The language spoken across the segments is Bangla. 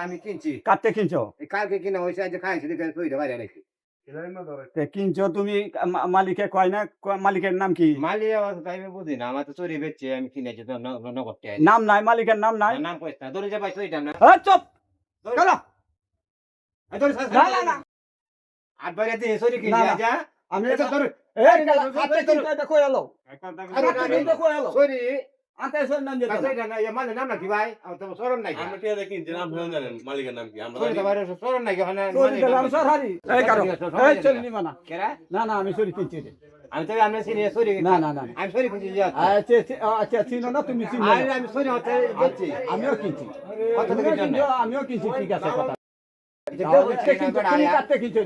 আমি কিনছি কাটতে কিনছো কালকে কিনা হয়েছে আজ খাইছি দেখে তুইটা বাইরে নাকি কিনছো তুমি মালিকে কয় না মালিকের নাম কি মালি আমি বুঝি না আমার তো চুরি বেচছে আমি কিনেছি তো নগদে নাম নাই মালিকের নাম নাই নাম কইছ না দড়ি যাবাই তুইটা না চুপ চলো আট বাইরে দিয়ে চুরি কিনছি আজ আমি এটা তোর কই এলো চুরি আতে সর নাম যেত কাছে না ইয়া মানে নাম নাকি ভাই আমার তো সরম নাই আমরা টিয়া দেখি যে নাম জানেন মালিকের নাম কি আমরা চুরি তো বাইরে সরম নাই মানে আমি সর হারি এই কারো এই চল নি মানা কেরা না না আমি সরি কিনছি আমি তো আমি চিনি চুরি না না না আমি চুরি কিনছি আচ্ছা চিনো না তুমি চিনো আমি চুরি হতে যাচ্ছি আমিও কিনছি কত থেকে জন্য আমিও কিনছি ঠিক আছে কথা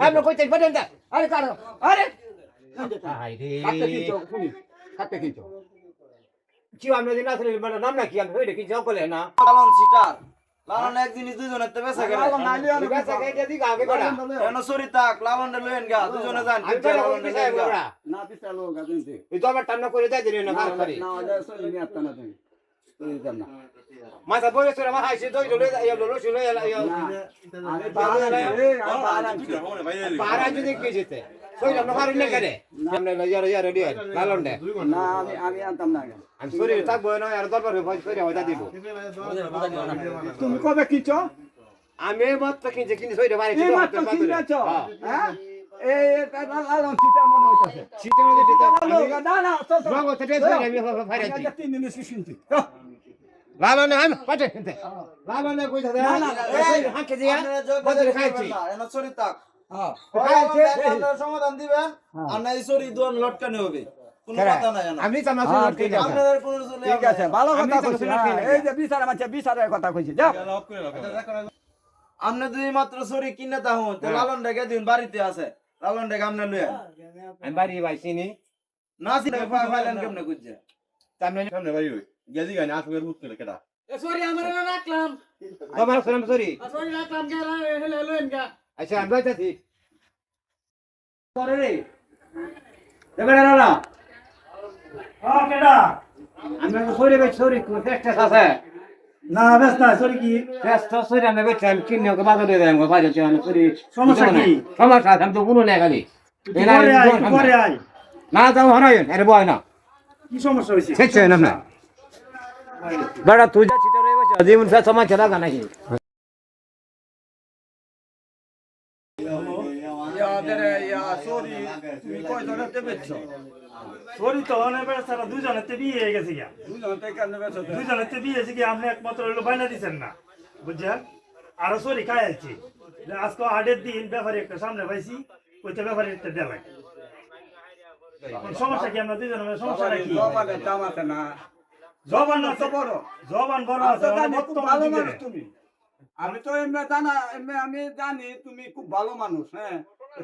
আমরা কইতে পারেন না আরে কারো আরে হাই রে কাটতে কিনছো তুমি কাটতে কিনছো কি আমরা দিন আসলে মানে নাম নাকি আমি হইরে কি যাও বলে না লালন সিটার লালন এক জিনিস দুজনের তো বেচা গেল বেচা খাইতে দিগা আগে করা এন সরি তাক লালন রে লয়েন গা দুজনে যান আমি তো লালন রে লয়েন গা না পিছা লোক আছে এই তো আমার টান্না করে দেয় দিলেন না কাজ করি না ওটা সরি নি আত্তা না তুমি তুই জান না মাথা বলে সরে মা হাইছে দই দলে ইয়া ললো শুলে ইয়া আরে বাবা রে পারা যদি কি যেতে সই না পারি না করে আমরা ইয়া ইয়া রেডি লালন দে না আমি আনতাম না আমি সরি থাকবো না আর দরবারে ভয় সরি হইতা দিব তুমি কবে কিনছো আমি মাত্র কিনছে কিনে সই বাড়ি এই মাত্র কিনছো হ্যাঁ এই লালন সিটা মনে হইতাছে শীতের মধ্যে দিতে না না তো রঙ থেকে সই আমি ফাইরাছি তিন দিন কিনছি লালনে আমি পাঠে কিনতে লালনে কই থাকে না এই হাঁকে দিয়া বদলে খাইছি এন সরি তাক হ্যাঁ খাইছে আপনারা সমাধান দিবেন আর না এই সরি দুয়ান লটকানো হবে কোনো কথা নাই না আমি তামাশা করতে যাব আপনাদের কোনো ঠিক আছে ভালো কথা কইছি এই যে বিচার মাঝে বিচারের কথা কইছি যা আপনি দুই মাত্র সরি কিনে তাহুন তো লালন রেখে দিন বাড়িতে আছে লালন রেখে আপনি লইয়া আমি বাড়ি বাইছিনি না চিনে ফাইলেন কেমনে কুজছে তামনে সামনে বাড়ি হই গেজি গানি আসুকের বুঝতে কেডা সরি আমার রাখলাম তোমার সালাম সরি সরি রাখলাম কে হেলেন গা আচ্ছা আমি যাইতাছি পরে রে দেবেন না হ্যাঁ কেডা আমি সরি বে সরি চেষ্টা আছে না বেশ না সরি কি চেষ্টা সরি আমি বে টাইম কিনে ওকে বাজারে দেয় আমি বাজারে চাই আমি সরি সমস্যা কি সমস্যা আমি তো কোনো নাই খালি পরে আই না যাও হারাই আরে বয় না কি সমস্যা হইছে শেষ না না বড় তুই যা চিটা রে বসে জীবন সে সময় চলা গা নাকি সরি তো অনেক বেড়া দুজনেতে বিয়ে হয়ে গেছে গিয়া দুজনেতে বিয়ে হয়েছে কি আপনি একমাত্র হইলো বাইনা দিচ্ছেন না বুঝছেন আরো সরি খাই আছি আজকে 8 দিন ব্যাপারে একটা সামনে পাইছি কইতে ব্যাপারে একটা দেলাই সমস্যা কি আমরা দুজনের সমস্যা কি দাম আছে না জবান না তো বড় জবান বড় আছে ভালো মানুষ তুমি আমি তো এমনি জানা আমি জানি তুমি খুব ভালো মানুষ হ্যাঁ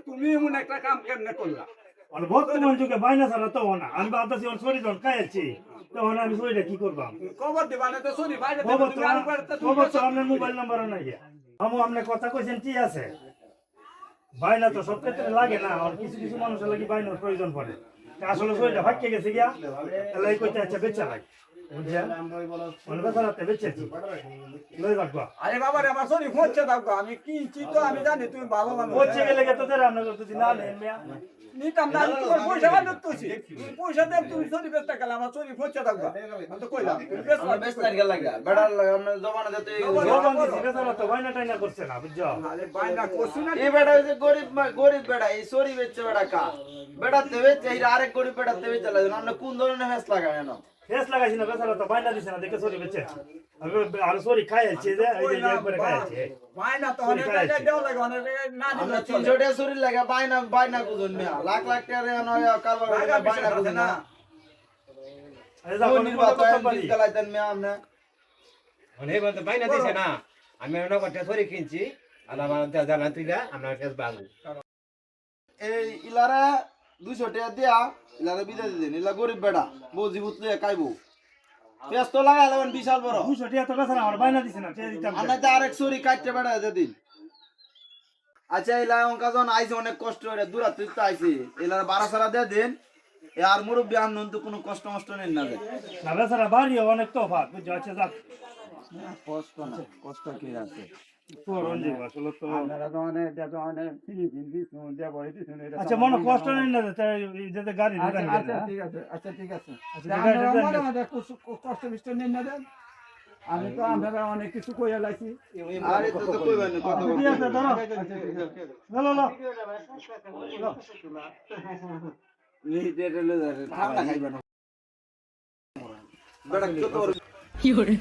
তুমি এমন একটা কাম কেমনে করলা আর বর্তমান যুগে বাইনা ছাড়া তো না আমি ভাবতেছি ওর শরীর যখন খাইছি তখন আমি শরীরটা কি করবাম খবর দিবা না তো সরি বাইরে খবর তো আপনার মোবাইল নাম্বার নাই আমি আপনার কথা কইছেন ঠিক আছে বাইনা তো সব ক্ষেত্রে লাগে না আর কিছু কিছু মানুষের লাগি বাইনার প্রয়োজন পড়ে আসলে শরীরটা ভাগ্যে গেছে গিয়া তাহলে এই কইতে আচ্ছা বেচা লাগে বুঝছেন মনে বেচারাতে বেচেছি লই রাখবা আরে বাবা রে আমার সরি হচ্ছে দাও আমি কিনছি তো আমি জানি তুমি ভালো মানুষ হচ্ছে গেলে তো তোদের আপনার যদি না নেন মিয়া নিতাম না তোমার পয়সা বাদ দিতেছি পয়সা দেব তুমি সরি বেচতে গেলে আমার সরি হচ্ছে দাও আমি তো কইলাম আমরা বেস্তার গেল লাগা বেড়ার লাগা আমরা জমানা দিতে জবান দিছি বেচারা তো বাইনা টাইনা করছে না বুঝছো আরে বাইনা করছি না এই বেড়া হইছে গরিব বেড়া এই সরি বেচছে বেড়া কা বেড়াতে বেচছে এই আরেক গরিব বেড়াতে বেচে লাগে আমরা কোন ধরনের হেস লাগা কেন ফেস লাগাইছি না বেচারা তো বাইনা দিছে না দেখে সরি বেচে আমি আর সরি খাই আছে যে এই যে একবারে খাই আছে বাইনা তো অনেক টাকা দেও লাগে অনেক না আমরা দিলে 300 টাকা সরি লাগা বাইনা কুজন মিয়া লাখ লাখ টাকা নয় কারবার বাইনা কুজন না এই যা কোন কথা করতে পারি গলাইতেন মিয়া আমরা মানে বলতে বাইনা দিছে না আমি নগদ সরি কিনছি আর আমার জানা তুইলা আমরা কেস বাগু এই ইলারে 200 টাকা দিয়া ইলারে বিদায় দিলেন ইলা গরিব বেড়া বৌজি বুতলে খাইবো পেঁয়াজ তো লাগাই লাগবেন বিশাল বড় 200 টাকা তো বেচা না আমার বাইনা দিছে না টিয়া দিতাম আর নাই তো আরেক চুরি কাটতে বেড়া যেদিন আচ্ছা ইলা অঙ্কা যখন আইছে অনেক কষ্ট করে দূরাত্রিত আইছে ইলার 12 সারা দিয়ে দেন আর মুরব্বী আনন্দ তো কোনো কষ্ট মষ্ট নেন না যায় না বেচারা বাড়িও অনেক তফাৎ বুঝছো আচ্ছা যাক কষ্ট না কষ্ট কি আছে তোর অঞ্জীব আসলে তো আপনারা তো অনেক দেখো অনেক ফিলিপিন দিচ্ছেন দেব দিচ্ছেন এটা আচ্ছা মনে কষ্ট নেই না যে গাড়ি আচ্ছা দোকান আচ্ছা ঠিক আছে আচ্ছা ঠিক আছে আচ্ছা, আপনারা ঠিক আছে, মনে মনে কষ্ট মিষ্ট নেন না দেন আমি তো আপনারা অনেক কিছু কইয়া লাইছি আর এটা তো কইবেন না কত ঠিক আছে ধরো আচ্ছা ঠিক আছে চলো লো মিনিট এটা লয়ে যাবে ঠান্ডা খাইবেন বেটা কত Fiore.